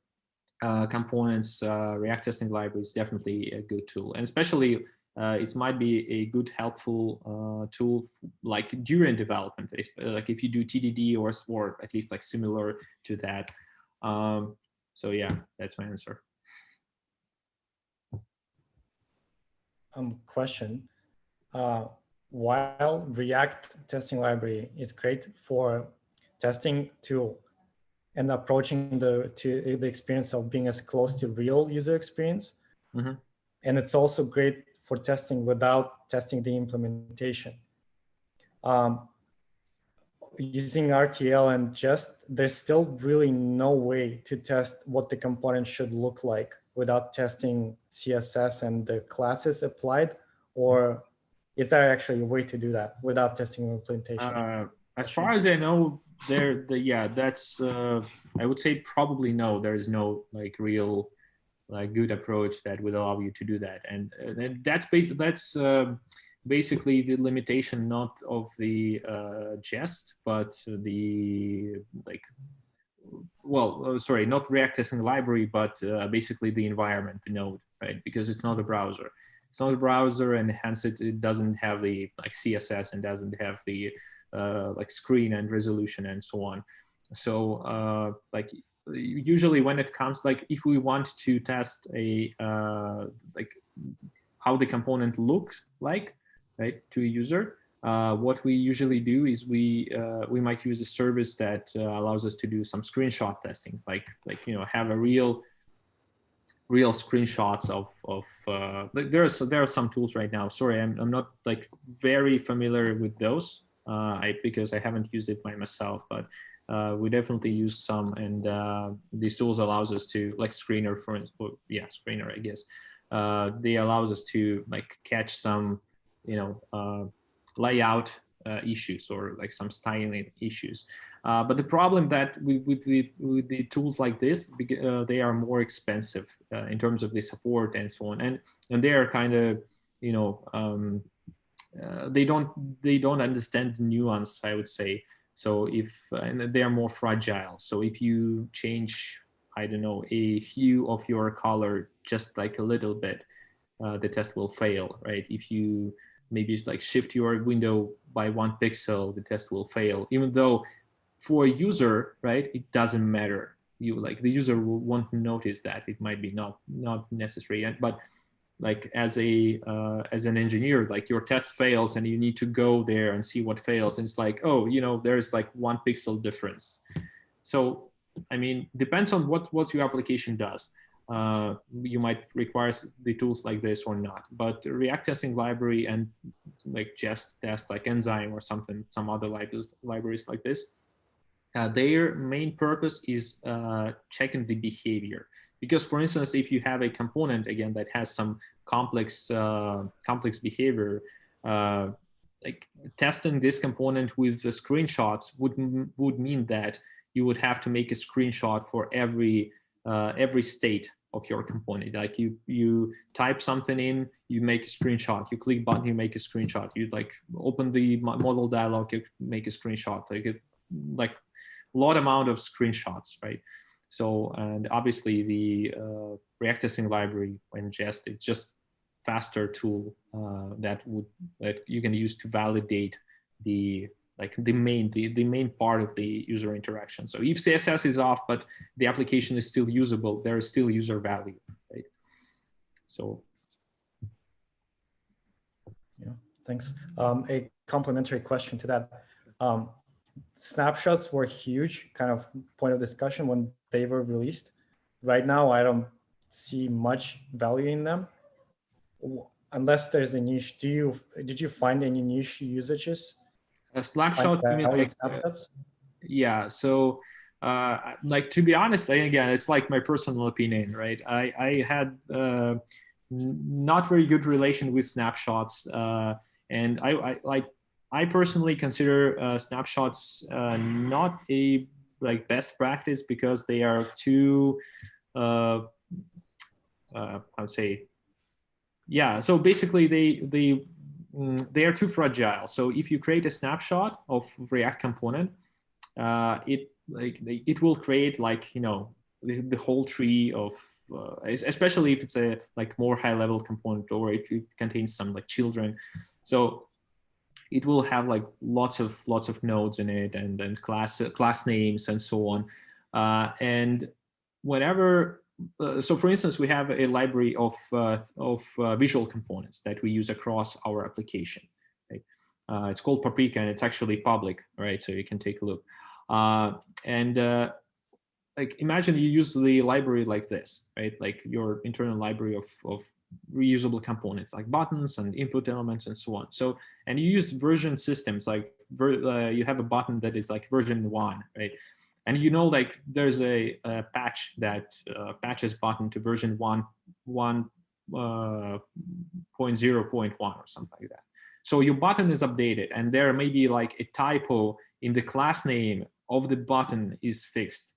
components, React testing library is definitely a good tool, and especially it might be a good helpful tool like during development, like if you do TDD or at least like similar to that. So yeah, that's my answer. Question. While React testing library is great for testing tool and approaching the experience of being as close to real user experience, and it's also great for testing without testing the implementation. Using RTL and Jest, there's still really no way to test what the component should look like without testing CSS and the classes applied, or is there actually a way to do that without testing implementation? As far as I know, that's I would say probably no. There is no like real like good approach that would allow you to do that, and that's basically the limitation not of the Jest, but the like, well, sorry, not React testing library, but basically the environment, the node, right? Because it's not a browser. It's not a browser, and hence it doesn't have the like CSS and doesn't have the like screen and resolution and so on. So like usually when it comes, like if we want to test a like how the component looks like, right, to a user, what we usually do is we might use a service that allows us to do some screenshot testing, like have a real screenshots of like there are some tools right now. Sorry, I'm not like very familiar with those because I haven't used it by myself, but we definitely use some, and these tools allows us to like Screener Screener, I guess. They allows us to like catch some layout issues or like some styling issues. But the problem that with the tools like this, they are more expensive in terms of the support and so on, and they are kind of they don't understand the nuance, I would say. So and they are more fragile. So if you change, I don't know, a hue of your color just like a little bit, the test will fail, right? If you maybe like shift your window by 1 pixel, the test will fail, even though for a user, right, it doesn't matter. The user won't notice that. It might be not necessary, but like as an engineer, like your test fails and you need to go there and see what fails, and it's like, oh, there's like 1 pixel difference. So I mean, depends on what your application does. You might require the tools like this or not, but React testing library and like Jest test, like Enzyme or some other libraries like this, their main purpose is checking the behavior. Because for instance, if you have a component again that has some complex behavior, like testing this component with the screenshots would mean that you would have to make a screenshot for every state of your component. Like you type something in, you make a screenshot. You click button, you make a screenshot. You like open the model dialog, you make a screenshot. Like a lot amount of screenshots, right? So, and obviously the React testing library and Jest, it's just faster tool that you can use to validate the main part of the user interaction. So if CSS is off, but the application is still usable, there is still user value, right? So. Yeah, thanks. A complementary question to that. Snapshots were huge kind of point of discussion when they were released. Right now, I don't see much value in them unless there's a niche. Did you find any niche usages? A snapshot, you mean like snapshots? Yeah, so Like, to be honest, again, it's like my personal opinion, right? I had not very good relation with snapshots, and I personally consider snapshots not a like best practice because they are too I would say, yeah. So basically, they are too fragile. So if you create a snapshot of React component, it will create like, you know, the whole tree of especially if it's a like more high level component, or if it contains some like children. So it will have like lots of nodes in it, and class names and so on. And whenever so for instance, we have a library of visual components that we use across our application, right? It's called Paprika, and it's actually public, right? So you can take a look. Like, imagine you use the library like this, right? Like your internal library of reusable components like buttons and input elements and so on. So, and you use version systems, like you have a button that is like version 1, right? And you know, like there's a patch that patches button to version 1.0.1 or something like that. So your button is updated, and there may be like a typo in the class name of the button is fixed,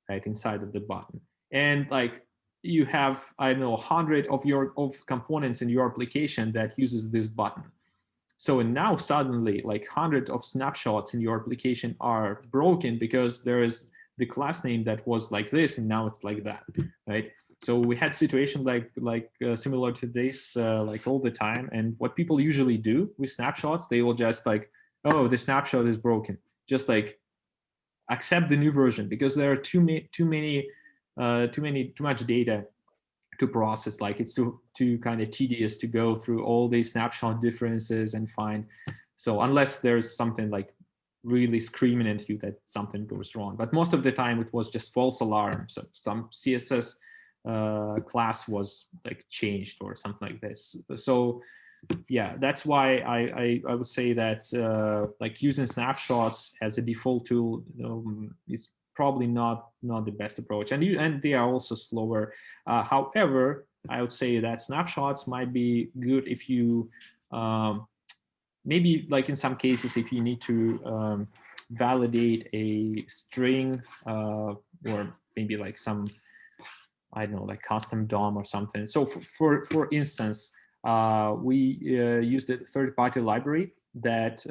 right, inside of the button. And like you have, I don't know, 100 of components in your application that uses this button. So now suddenly like 100 of snapshots in your application are broken because there is the class name that was like this and now it's like that, right? So we had situations like similar to this like all the time. And what people usually do with snapshots, they will just like, oh, the snapshot is broken, just like accept the new version, because there are too much data to process. Like it's too kind of tedious to go through all these snapshot differences and find. So unless there's something like really screaming at you that something goes wrong, but most of the time it was just false alarm. So some CSS class was like changed or something like this. So yeah, that's why I would say that like using snapshots as a default tool is probably not the best approach, and they are also slower. However, I would say that snapshots might be good if you maybe like in some cases if you need to validate a string or maybe like some, I don't know, like custom DOM or something. So for instance, we used a third-party library that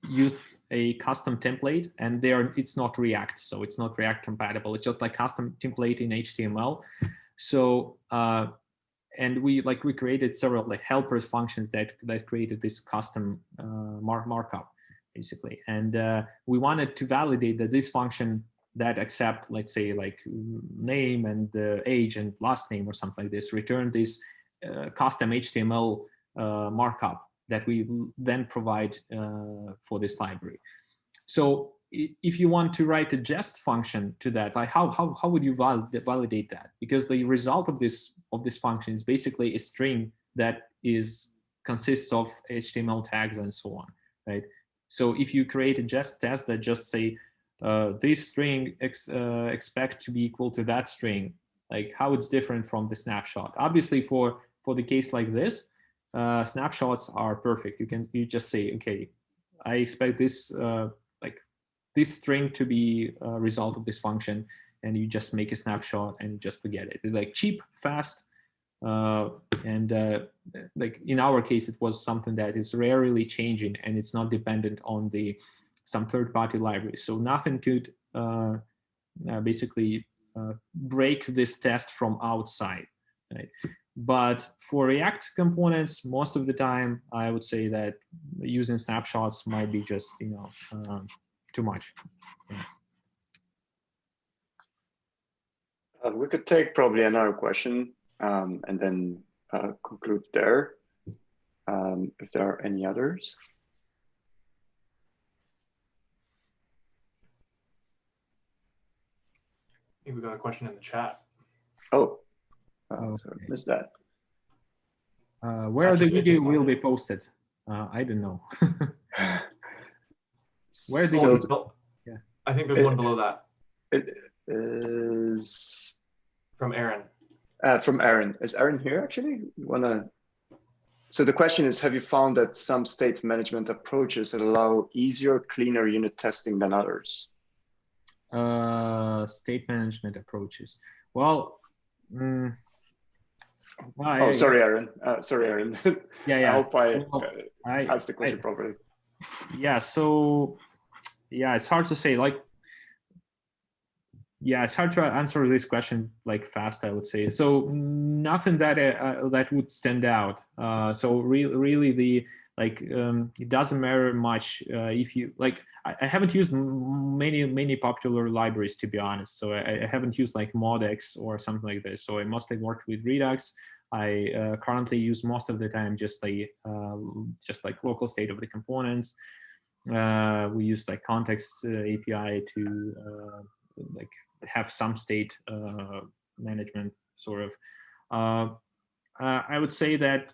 used a custom template, and it's not React, so it's not React compatible. It's just like custom template in HTML. So and we created several like helpers functions that created this custom markup basically, and we wanted to validate that this function that accept, let's say, like name and age and last name or something like this, return this custom HTML markup that we then provide for this library. So if you want to write a jest function to that, like how would you validate that? Because the result of this function is basically a string that consists of HTML tags and so on, right? So if you create a jest test that just say this string expect to be equal to that string, like how it's different from the snapshot. Obviously, for the case like this, snapshots are perfect. You just say, okay, I expect this this string to be a result of this function, and you just make a snapshot and just forget it. It's like cheap, fast, and like in our case, it was something that is rarely changing, and it's not dependent on some third-party library. So nothing could basically break this test from outside, right? But for React components, most of the time, I would say that using snapshots might be just too much. Yeah. We could take probably another question and then conclude there. If there are any others. I think we got a question in the chat. Oh, Okay. sorry, missed that. Where the video will be posted? I don't know. Where the So, I think there's one below that It is from Aaron. from Aaron. Is Aaron here actually? So the question is, have you found that some state management approaches allow easier, cleaner unit testing than others? State management approaches. Well, Oh, sorry, Aaron. Sorry, Aaron. Yeah. I hope I I asked the question properly. Yeah. So, yeah, it's hard to say. Like, yeah, it's hard to answer this question like fast, I would say. So nothing that that would stand out. So really the like it doesn't matter much if you like. I haven't used many popular libraries, to be honest. So I haven't used like Modex or something like this. So I mostly worked with Redux. I currently use most of the time just like local state of the components. We use like context API to like have some state management sort of. I would say that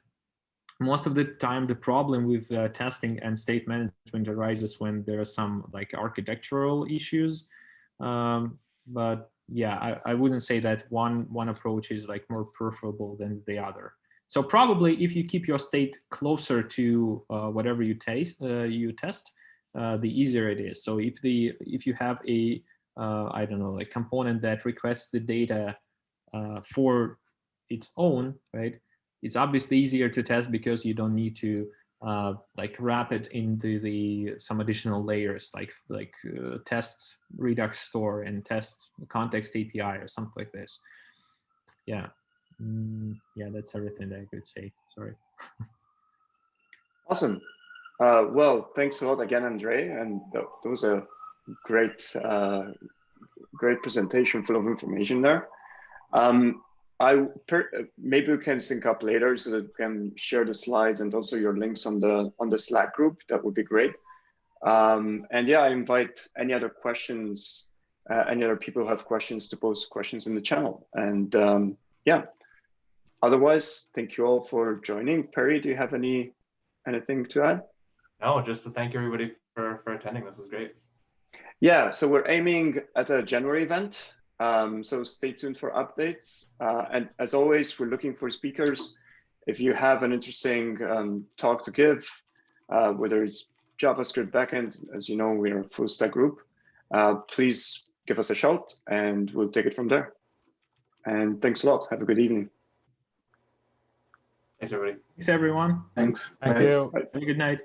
most of the time the problem with testing and state management arises when there are some like architectural issues. But yeah, I wouldn't say that one approach is like more preferable than the other. So probably if you keep your state closer to whatever you test, the easier it is. So if you have a I don't know, like component that requests the data for its own, right? It's obviously easier to test because you don't need to like wrap it into some additional layers like test Redux store and test context API or something like this. Yeah. Yeah, that's everything that I could say. Sorry. Awesome. Well, thanks a lot again, Andrei. And that was a great, great presentation full of information there. Maybe we can sync up later so that we can share the slides and also your links on the Slack group. That would be great. And yeah, I invite any other questions, any other people who have questions to post questions in the channel. And yeah, otherwise, thank you all for joining. Perry, do you have anything to add? No, just to thank everybody for attending. This was great. Yeah, so we're aiming at a January event. So stay tuned for updates. And as always, we're looking for speakers. If you have an interesting talk to give, whether it's JavaScript backend, as you know, we're a full stack group, please give us a shout and we'll take it from there. And thanks a lot. Have a good evening. Thanks, everybody. Thanks, everyone. Thanks. Thank Bye. you. Bye. Have a good night.